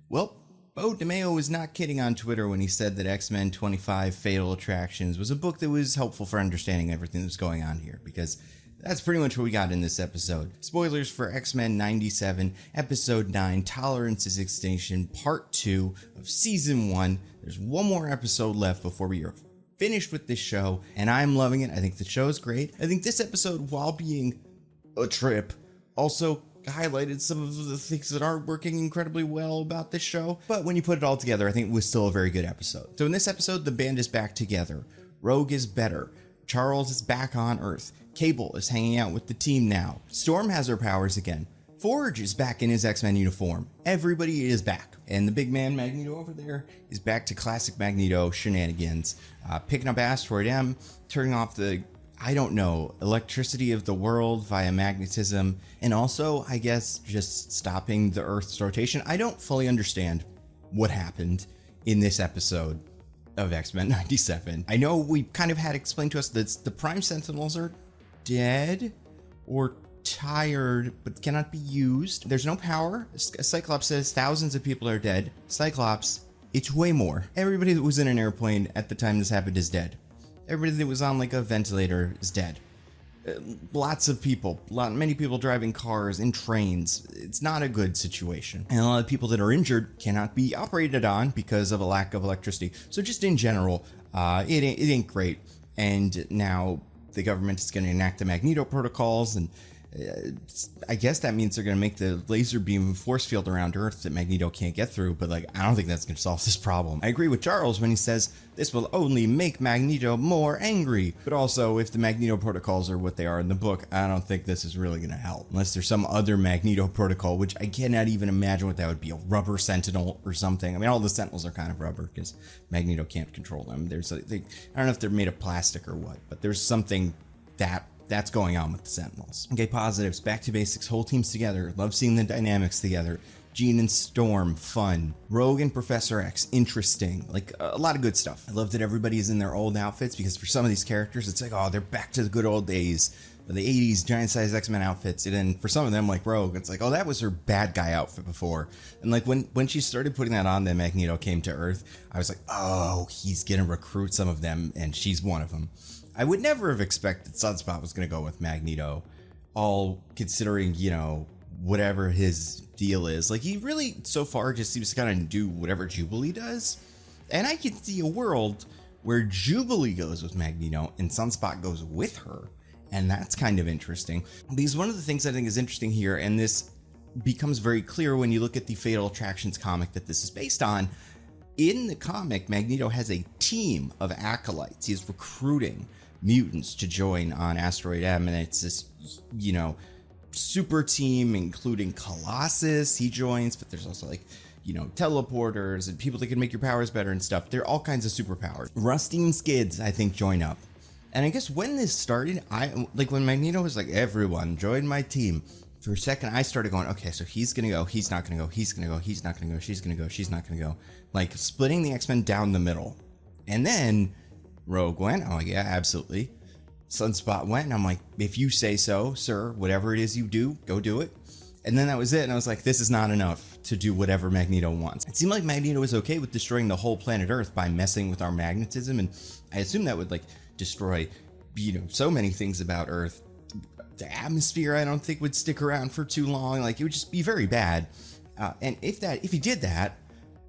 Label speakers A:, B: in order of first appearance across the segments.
A: Well, Bo DeMeo was not kidding on Twitter when he said that X-Men 25 Fatal Attractions was a book that was helpful for understanding everything that's going on here, because that's pretty much what we got in this episode. Spoilers for X-Men 97, Episode 9, Tolerance is Extinction, Part 2 of Season 1. There's one more episode left before we are finished with this show, and I'm loving it. I think the show is great. I think this episode, while being a trip, also highlighted some of the things that aren't working incredibly well about this show. But when you put it all together, I think it was still a very good episode. So in this episode, the band is back together. Rogue is better. Charles is back on Earth. Cable is hanging out with the team now. Storm has her powers again. Forge is back in his X-Men uniform. Everybody is back. And the big man Magneto over there is back to classic Magneto shenanigans. Picking up Asteroid M, turning off the, I don't know, electricity of the world via magnetism, and also, I guess, just stopping the Earth's rotation. I don't fully understand what happened in this episode of X-Men 97. I know we kind of had explained to us that the Prime Sentinels are dead or tired but cannot be used. There's no power. Cyclops says thousands of people are dead. Cyclops, it's way more. Everybody that was in an airplane at the time this happened is dead. Everybody that was on like a ventilator is dead. Lots of people, many people driving cars and trains. It's not a good situation. And a lot of people that are injured cannot be operated on because of a lack of electricity. So just in general, it ain't great. And now the government is going to enact the Magneto protocols, and I guess that means they're going to make the laser beam force field around Earth that Magneto can't get through, but like, I don't think that's going to solve this problem. I agree with Charles when he says this will only make Magneto more angry, but also if the Magneto protocols are what they are in the book, I don't think this is really going to help, unless there's some other Magneto protocol, which I cannot even imagine what that would be, a rubber sentinel or something. I mean, all the sentinels are kind of rubber because Magneto can't control them. I don't know if they're made of plastic or what, but there's something that's going on with the Sentinels. Okay, positives, back to basics, whole teams together, love seeing the dynamics together. Jean and Storm, fun. Rogue and Professor X, interesting. Like, a lot of good stuff. I love that everybody is in their old outfits, because for some of these characters, it's like, oh, they're back to the good old days. The 80s giant-sized X-Men outfits. And then for some of them, like Rogue, it's like, oh, that was her bad guy outfit before. And like, when she started putting that on, then Magneto came to Earth, I was like, oh, he's gonna recruit some of them, and she's one of them. I would never have expected Sunspot was going to go with Magneto, all considering, you know, whatever his deal is. Like, he really, so far, just seems to kind of do whatever Jubilee does. And I can see a world where Jubilee goes with Magneto and Sunspot goes with her. And that's kind of interesting. Because one of the things I think is interesting here, and this becomes very clear when you look at the Fatal Attractions comic that this is based on, in the comic, Magneto has a team of acolytes. He's recruiting mutants to join on Asteroid M, and it's this, you know, super team, including Colossus, he joins, but there's also like, you know, teleporters and people that can make your powers better and stuff. There are all kinds of superpowers. Rusty and Skids, I think, join up. And I guess when this started, when Magneto was like, everyone join my team, for a second I started going, okay, so he's gonna go, he's not gonna go, he's gonna go, he's not gonna go, she's gonna go, she's not gonna go, like splitting the X-Men down the middle. And then Rogue went, I'm like, yeah, absolutely. Sunspot went, and I'm like, if you say so, sir, whatever it is you do, go do it. And then that was it, and I was like, this is not enough to do whatever Magneto wants. It seemed like Magneto was okay with destroying the whole planet Earth by messing with our magnetism, and I assume that would like destroy, you know, so many things about Earth. The atmosphere, I don't think, would stick around for too long. Like, it would just be very bad. And if he did that,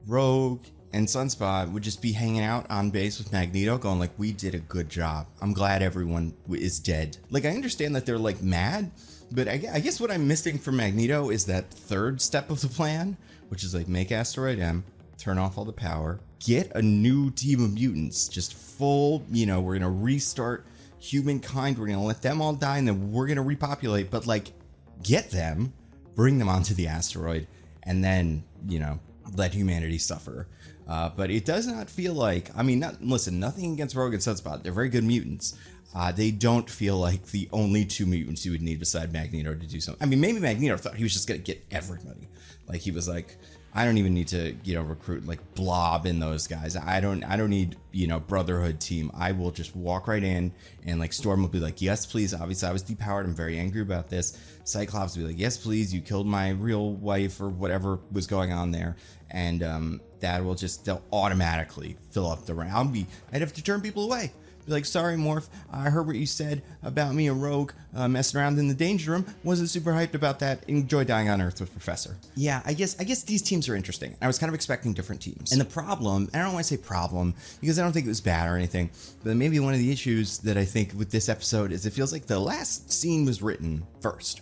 A: Rogue and Sunspot would just be hanging out on base with Magneto going like, we did a good job. I'm glad everyone is dead. Like, I understand that they're like mad, but I guess what I'm missing from Magneto is that third step of the plan, which is like, make Asteroid M, turn off all the power, get a new team of mutants, just full, you know, we're gonna restart humankind, we're gonna let them all die, and then we're gonna repopulate, but like, get them, bring them onto the asteroid, and then, you know, let humanity suffer. But it does not feel like, I mean, listen, nothing against Rogue and Sunspot, they're very good mutants. They don't feel like the only two mutants you would need beside Magneto to do something. I mean, maybe Magneto thought he was just gonna get everybody. Like, he was like, I don't even need to, recruit like Blob in those guys. I don't need, Brotherhood team. I will just walk right in, and like Storm will be like, yes, please. Obviously I was depowered. I'm very angry about this. Cyclops will be like, yes, please. You killed my real wife or whatever was going on there. And, they'll automatically fill up the round. I'd have to turn people away. Be like, sorry, Morph, I heard what you said about me and Rogue messing around in the danger room. Wasn't super hyped about that. Enjoy dying on Earth with Professor. Yeah, I guess these teams are interesting. I was kind of expecting different teams. And the problem, I don't want to say problem, because I don't think it was bad or anything, but maybe one of the issues that I think with this episode is it feels like the last scene was written first.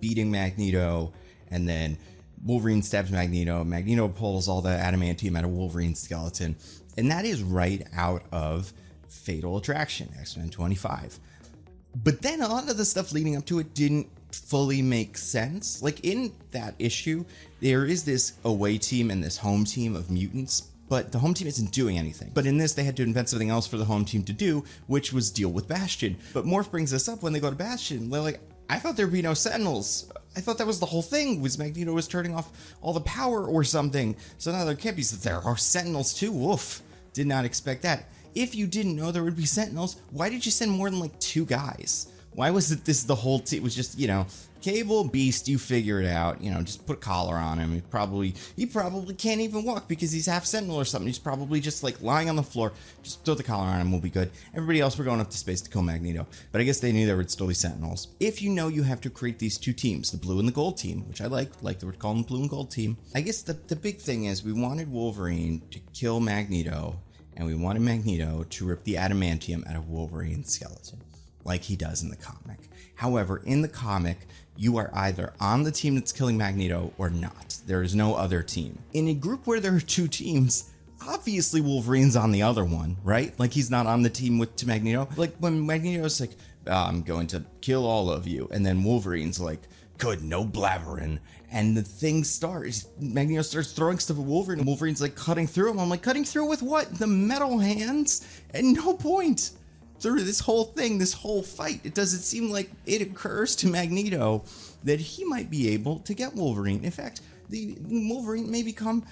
A: Beating Magneto, and then Wolverine stabs Magneto. Magneto pulls all the adamantium out of Wolverine's skeleton. And that is right out of Fatal Attraction, X-Men 25. But then a lot of the stuff leading up to it didn't fully make sense. Like in that issue, there is this away team and this home team of mutants, but the home team isn't doing anything. But in this, they had to invent something else for the home team to do, which was deal with Bastion. But Morph brings this up when they go to Bastion. They're like, I thought there'd be no Sentinels. I thought that was the whole thing, was Magneto was turning off all the power or something. So now there can't be, so there are Sentinels too. Woof. Did not expect that. If you didn't know there would be Sentinels, why did you send more than like 2 guys? Why was it the whole team? It was just, Cable, Beast, you figure it out. Just put a collar on him. He probably can't even walk because he's half Sentinel or something. He's probably just like lying on the floor. Just throw the collar on him, we'll be good. Everybody else, we're going up to space to kill Magneto. But I guess they knew there would still be Sentinels. If you know you have to create these 2 teams, the blue and the gold team, which I like that we're calling the blue and gold team. I guess the big thing is we wanted Wolverine to kill Magneto, and we wanted Magneto to rip the adamantium out of Wolverine's skeleton, like he does in the comic. However, in the comic, you are either on the team that's killing Magneto or not. There is no other team. In a group where there are 2 teams, obviously Wolverine's on the other one, right? Like he's not on the team to Magneto. Like when Magneto's like, I'm going to kill all of you, and then Wolverine's like, good, no blabbering. And the thing starts, Magneto starts throwing stuff at Wolverine, and Wolverine's like cutting through him. I'm like, cutting through with what? The metal hands? At no point through this whole thing, this whole fight, it doesn't seem like it occurs to Magneto that he might be able to get Wolverine. In fact, the Wolverine may become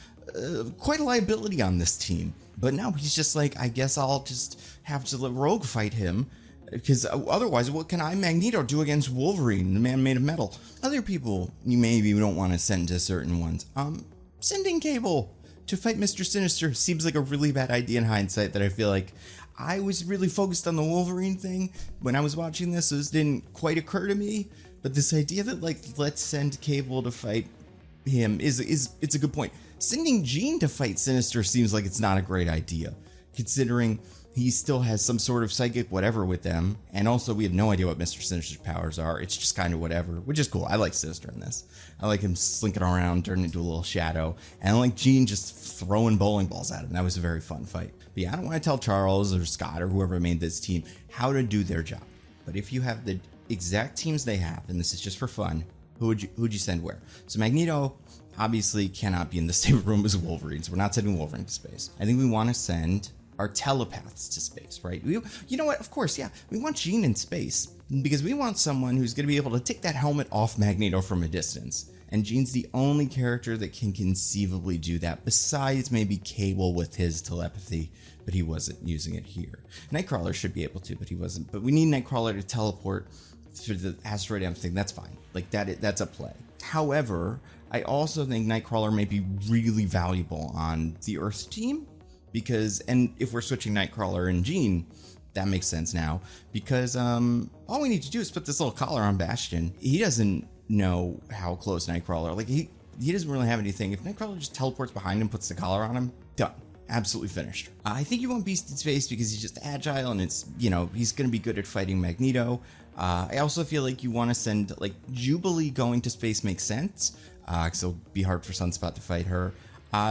A: quite a liability on this team. But now he's just like, I guess I'll just have to let Rogue fight him, because otherwise, what can Magneto do against Wolverine, the man made of metal? Other people you maybe don't want to send to certain ones. Sending Cable to fight Mr. Sinister seems like a really bad idea in hindsight, that I feel like I was really focused on the Wolverine thing when I was watching this. So this didn't quite occur to me. But this idea that like, let's send Cable to fight him it's a good point. Sending Jean to fight Sinister seems like it's not a great idea, considering he still has some sort of psychic whatever with them. And also we have no idea what Mr. Sinister's powers are. It's just kind of whatever, which is cool. I like Sinister in this. I like him slinking around, turning into a little shadow. And I like Jean just throwing bowling balls at him. That was a very fun fight. But yeah, I don't want to tell Charles or Scott or whoever made this team how to do their job. But if you have the exact teams they have, and this is just for fun, who'd you send where? So Magneto obviously cannot be in the same room as Wolverine. So we're not sending Wolverine to space. I think we want to send our telepaths to space, right? You know what? Of course, yeah. We want Jean in space because we want someone who's going to be able to take that helmet off Magneto from a distance. And Jean's the only character that can conceivably do that, besides maybe Cable with his telepathy, but he wasn't using it here. Nightcrawler should be able to, but he wasn't. But we need Nightcrawler to teleport through the asteroid M thing. That's fine. Like that's a play. However, I also think Nightcrawler may be really valuable on the Earth team. And if we're switching Nightcrawler and Jean, that makes sense now, because all we need to do is put this little collar on Bastion. He doesn't know how close Nightcrawler, like he doesn't really have anything. If Nightcrawler just teleports behind him, puts the collar on him, done. Absolutely finished. I think you want Beast in space because he's just agile, and it's, he's going to be good at fighting Magneto. I also feel like you want to send, like, Jubilee going to space makes sense, because it'll be hard for Sunspot to fight her.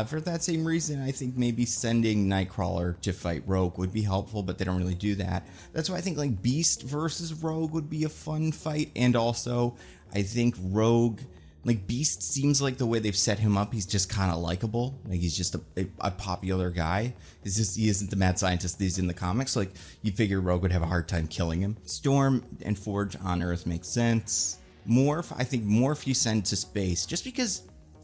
A: For that same reason, I think maybe sending Nightcrawler to fight Rogue would be helpful, but they don't really do that. That's why I think like Beast versus Rogue would be a fun fight. And also, I think Rogue, like Beast seems like the way they've set him up, he's just kind of likable. Like he's just a popular guy. It's just, he isn't the mad scientist that he's in the comics. Like you figure Rogue would have a hard time killing him. Storm and Forge on Earth makes sense. Morph, I think Morph you send to space just because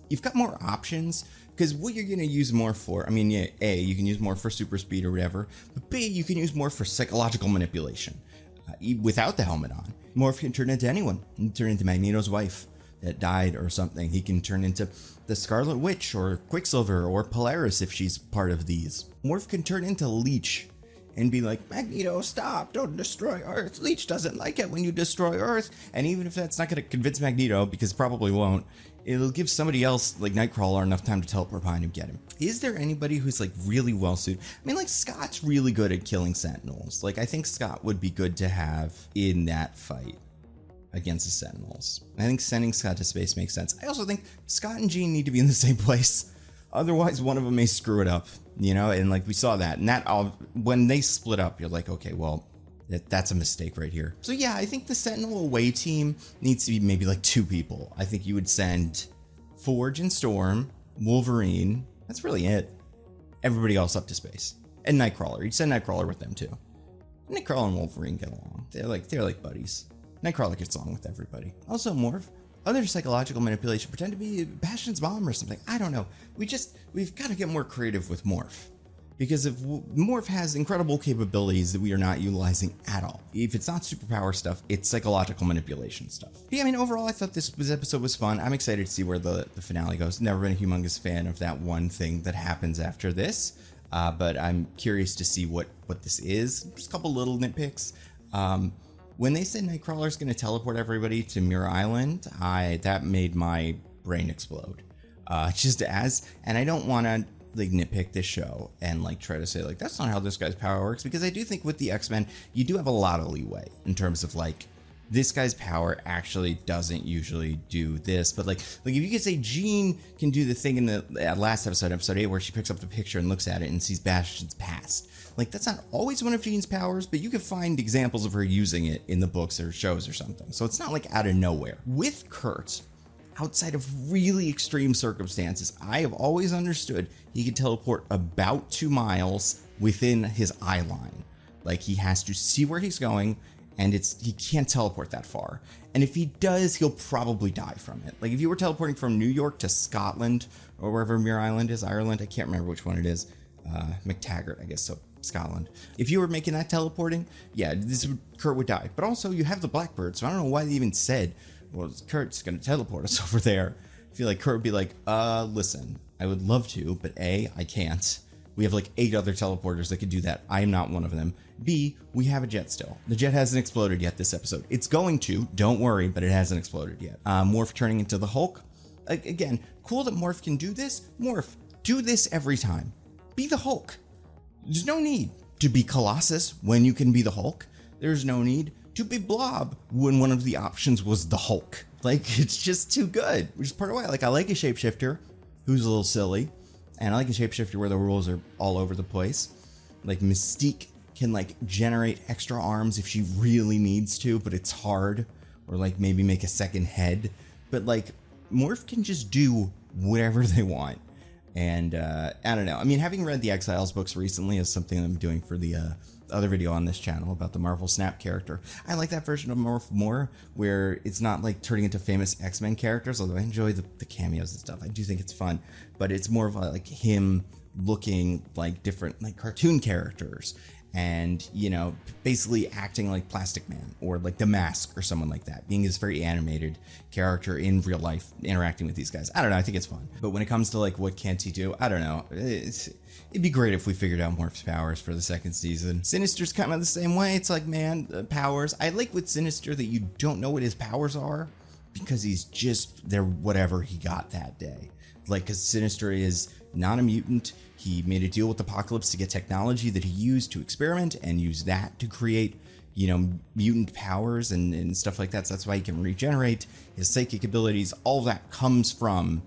A: you've got more options. Because what you're going to use Morph for, I mean, yeah, A, you can use Morph for super speed or whatever, but B, you can use Morph for psychological manipulation without the helmet on. Morph can turn into anyone. He can turn into Magneto's wife that died or something. He can turn into the Scarlet Witch or Quicksilver or Polaris if she's part of these. Morph can turn into Leech and be like, Magneto, stop, don't destroy Earth. Leech doesn't like it when you destroy Earth. And even if that's not going to convince Magneto, because it probably won't, it'll give somebody else, like Nightcrawler, enough time to teleport behind and get him. Is there anybody who's like really well suited? I mean, like Scott's really good at killing Sentinels. Like I think Scott would be good to have in that fight against the Sentinels. I think sending Scott to space makes sense. I also think Scott and Jean need to be in the same place. Otherwise, one of them may screw it up, you know? And like we saw that, and that when they split up, you're like, okay, well, that's a mistake right here. So yeah, I think the Sentinel away team needs to be maybe like 2 people. I think you would send Forge and Storm, Wolverine. That's really it. Everybody else up to space. And Nightcrawler. You'd send Nightcrawler with them too. Nightcrawler and Wolverine get along. They're like buddies. Nightcrawler gets along with everybody. Also Morph. Other psychological manipulation, pretend to be Bastion's mom or something. I don't know. We've got to get more creative with Morph. Because if Morph has incredible capabilities that we are not utilizing at all. If it's not superpower stuff, it's psychological manipulation stuff. Yeah, I mean, overall, I thought this episode was fun. I'm excited to see where the finale goes. Never been a humongous fan of that one thing that happens after this. But I'm curious to see what this is. Just a couple little nitpicks. When they said Nightcrawler's going to teleport everybody to Muir Island, that made my brain explode. And I don't want to like nitpick this show and like try to say like that's not how this guy's power works, because I do think with the X-Men you do have a lot of leeway in terms of like this guy's power actually doesn't usually do this, but like if you could say Jean can do the thing in the last episode 8, where she picks up the picture and looks at it and sees Bastion's past. Like that's not always one of Jean's powers, but you can find examples of her using it in the books or shows or something. So it's not like out of nowhere. With Kurt, outside of really extreme circumstances, I have always understood he could teleport about 2 miles within his eye line. Like he has to see where he's going, and he can't teleport that far. And if he does, he'll probably die from it. Like if you were teleporting from New York to Scotland or wherever Muir Island is, Ireland, I can't remember which one it is. McTaggart, I guess, so Scotland. If you were making that teleporting, yeah, Kurt would die. But also you have the Blackbird, so I don't know why they even said, well, Kurt's gonna teleport us over there. I feel like Kurt would be like, listen, I would love to, but A, I can't. We have like 8 other teleporters that could do that. I am not one of them. B, we have a jet still. The jet hasn't exploded yet this episode. It's going to, don't worry, but it hasn't exploded yet. Morph turning into the Hulk. Again, cool that Morph can do this. Morph, do this every time. Be the Hulk. There's no need to be Colossus when you can be the Hulk. There's no need to be Blob when one of the options was the Hulk. Like, it's just too good, which is part of why I like a shapeshifter who's a little silly, and I like a shapeshifter where the rules are all over the place. Like Mystique can like generate extra arms if she really needs to, but it's hard, or like maybe make a second head. But like Morph can just do whatever they want. And I don't know. I mean, having read the Exiles books recently is something I'm doing for the other video on this channel about the Marvel Snap character. I like that version of Morph more, where it's not like turning into famous X-Men characters, although I enjoy the cameos and stuff. I do think it's fun, but it's more of like him looking like different like cartoon characters, and you know, basically acting like Plastic Man or like The Mask or someone like that, being this very animated character in real life interacting with these guys. I don't know, I think it's fun. But when it comes to like what can't he do, I don't know. It'd be great if we figured out Morph's powers for the second season. Sinister's kind of the same way. It's like, man, powers. I like with Sinister that you don't know what his powers are, because he's just there whatever he got that day. Like, because Sinister is not a mutant. He made a deal with Apocalypse to get technology that he used to experiment and use that to create, you know, mutant powers and stuff like that. So that's why he can regenerate. His psychic abilities, all that comes from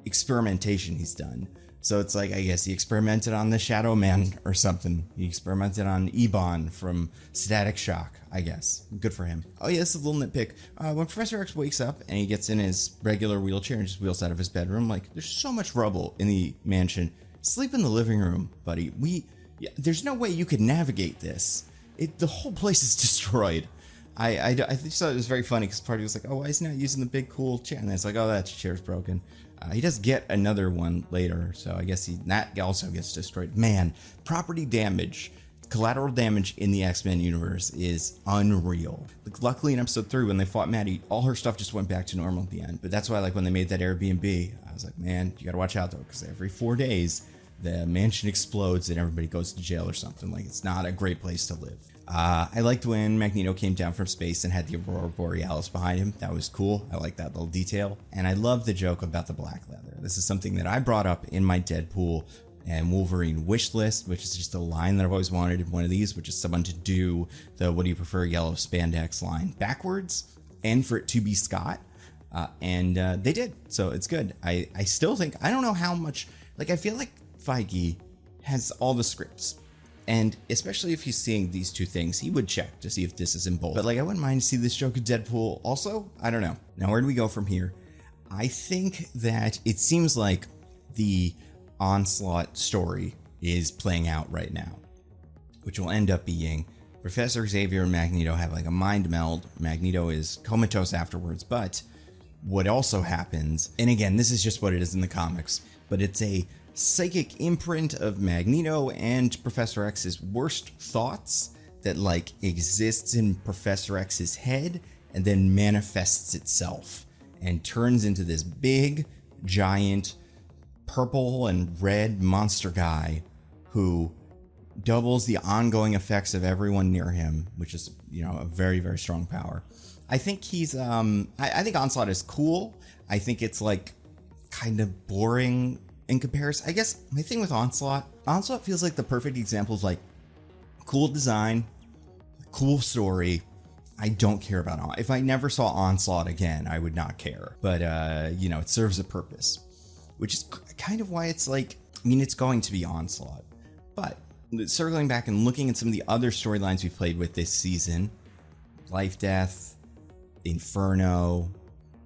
A: experimentation he's done. So it's like, I guess he experimented on the Shadow Man or something. He experimented on Ebon from Static Shock, I guess. Good for him. Oh yeah, this is a little nitpick. When Professor X wakes up and he gets in his regular wheelchair and just wheels out of his bedroom, like, there's so much rubble in the mansion. Sleep in the living room, buddy. There's no way you could navigate this. The whole place is destroyed. I just thought it was very funny because Party was like, oh, why is he not using the big cool chair? And it's like, oh, that chair's broken. He does get another one later, so I guess that also gets destroyed. Man, property damage, collateral damage in the X-Men universe is unreal. Like, luckily in episode 3, when they fought Maddie, all her stuff just went back to normal at the end. But that's why, like, when they made that Airbnb, I was like, man, you gotta watch out though, because every 4 days the mansion explodes and everybody goes to jail or something. Like, it's not a great place to live. I liked when Magneto came down from space and had the Aurora Borealis behind him. That was cool. I like that little detail. And I love the joke about the black leather. This is something that I brought up in my Deadpool and Wolverine wish list, which is just a line that I've always wanted in one of these, which is someone to do the "what do you prefer, yellow spandex" line backwards and for it to be Scott. And they did. So it's good. I still think, I don't know how much, like, I feel like Feige has all the scripts. And especially if he's seeing these two things, he would check to see if this is in bold. But like, I wouldn't mind to see this joke in Deadpool also. I don't know. Now, where do we go from here? I think that it seems like the Onslaught story is playing out right now, which will end up being Professor Xavier and Magneto have like a mind meld. Magneto is comatose afterwards, but what also happens, and again, this is just what it is in the comics, but it's a psychic imprint of Magneto and Professor X's worst thoughts that like exists in Professor X's head and then manifests itself and turns into this big, giant, purple and red monster guy who doubles the ongoing effects of everyone near him, which is, you know, a very, very strong power. I think he's, I think Onslaught is cool. I think it's like kind of boring in comparison. I guess my thing with Onslaught feels like the perfect example of like cool design, cool story. I don't care about if I never saw Onslaught again, I would not care. But you know, it serves a purpose, which is kind of why it's like, I mean, it's going to be Onslaught. But circling back and looking at some of the other storylines we've played with this season, Life, Death, Inferno,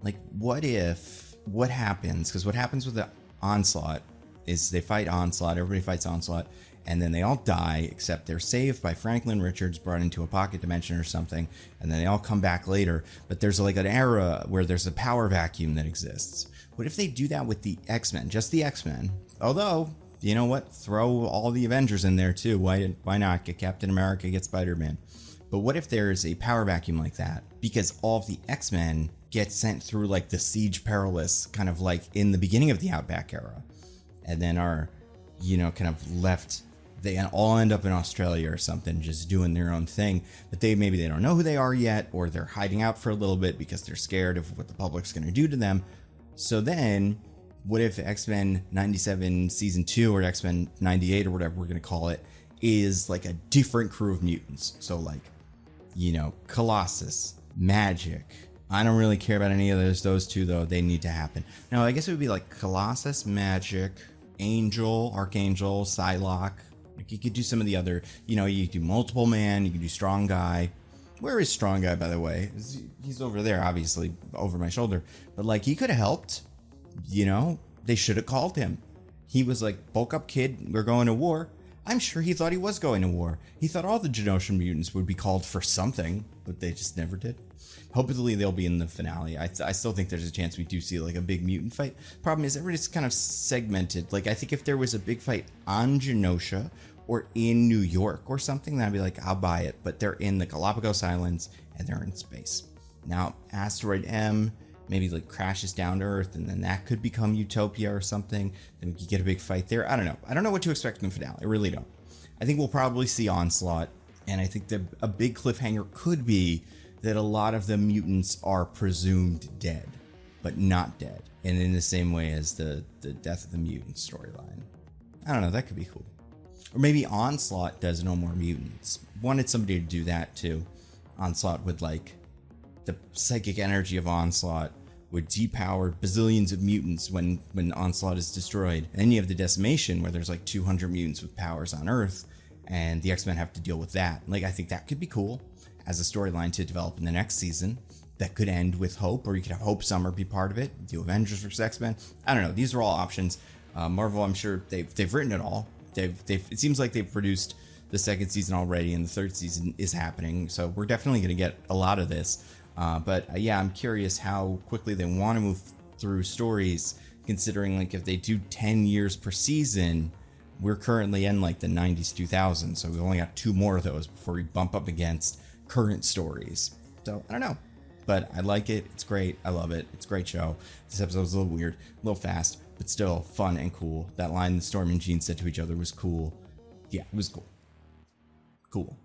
A: like what happens? Because what happens with the Onslaught is they fight Onslaught, everybody fights Onslaught, and then they all die except they're saved by Franklin Richards, brought into a pocket dimension or something, and then they all come back later. But there's like an era where there's a power vacuum that exists. What if they do that with the X-Men, just the X-Men? Although, you know what, throw all the Avengers in there too. Why not? Get Captain America, get Spider-Man. But what if there's a power vacuum like that because all of the X-Men get sent through like the Siege Perilous, kind of like in the beginning of the Outback era, and then are, you know, kind of left, they all end up in Australia or something, just doing their own thing, but maybe they don't know who they are yet, or they're hiding out for a little bit because they're scared of what the public's going to do to them. So then what if X-Men 97 season 2 or X-Men 98 or whatever we're going to call it is like a different crew of mutants? So like, you know, Colossus, Magic. I don't really care about any of those two though. They need to happen. No, I guess it would be like Colossus, Magic, Angel, Archangel, Psylocke. Like you could do some of the other, you know, you could do Multiple Man, you could do Strong Guy. Where is Strong Guy, by the way? He's over there, obviously, over my shoulder. But like, he could have helped. You know, they should have called him. He was like, bulk up, kid, we're going to war. I'm sure he thought he was going to war. He thought all the Genosian mutants would be called for something, but they just never did. Hopefully they'll be in the finale. I still think there's a chance we do see like a big mutant fight. Problem is everybody's kind of segmented. Like I think if there was a big fight on Genosha or in New York or something, then I'd be like, I'll buy it. But they're in the Galapagos Islands and they're in space. Now, Asteroid M maybe like crashes down to Earth, and then that could become Utopia or something. Then we could get a big fight there. I don't know. I don't know what to expect in the finale. I really don't. I think we'll probably see Onslaught, and I think a big cliffhanger could be that a lot of the mutants are presumed dead, but not dead. And in the same way as the Death of the Mutant storyline. I don't know. That could be cool. Or maybe Onslaught does no more mutants. Wanted somebody to do that too. Onslaught would like the psychic energy of Onslaught would depower bazillions of mutants when Onslaught is destroyed. And then you have the Decimation where there's like 200 mutants with powers on Earth, and the X-Men have to deal with that. Like, I think that could be cool as a storyline to develop in the next season. That could end with Hope, or you could have Hope Summer be part of it. Do Avengers versus X-Men. I don't know. These are all options. Marvel, I'm sure they've written it all. It seems like they've produced the second season already, and the third season is happening. So we're definitely going to get a lot of this. But yeah, I'm curious how quickly they want to move through stories considering like if they do 10 years per season, we're currently in like the 90s, 2000s, so we only got 2 more of those before we bump up against current stories. So I don't know, but I like it. It's great. I love it. It's a great show. This episode was a little weird, a little fast, but still fun and cool. That line that Storm and Jean said to each other was cool. Yeah, it was cool. Cool.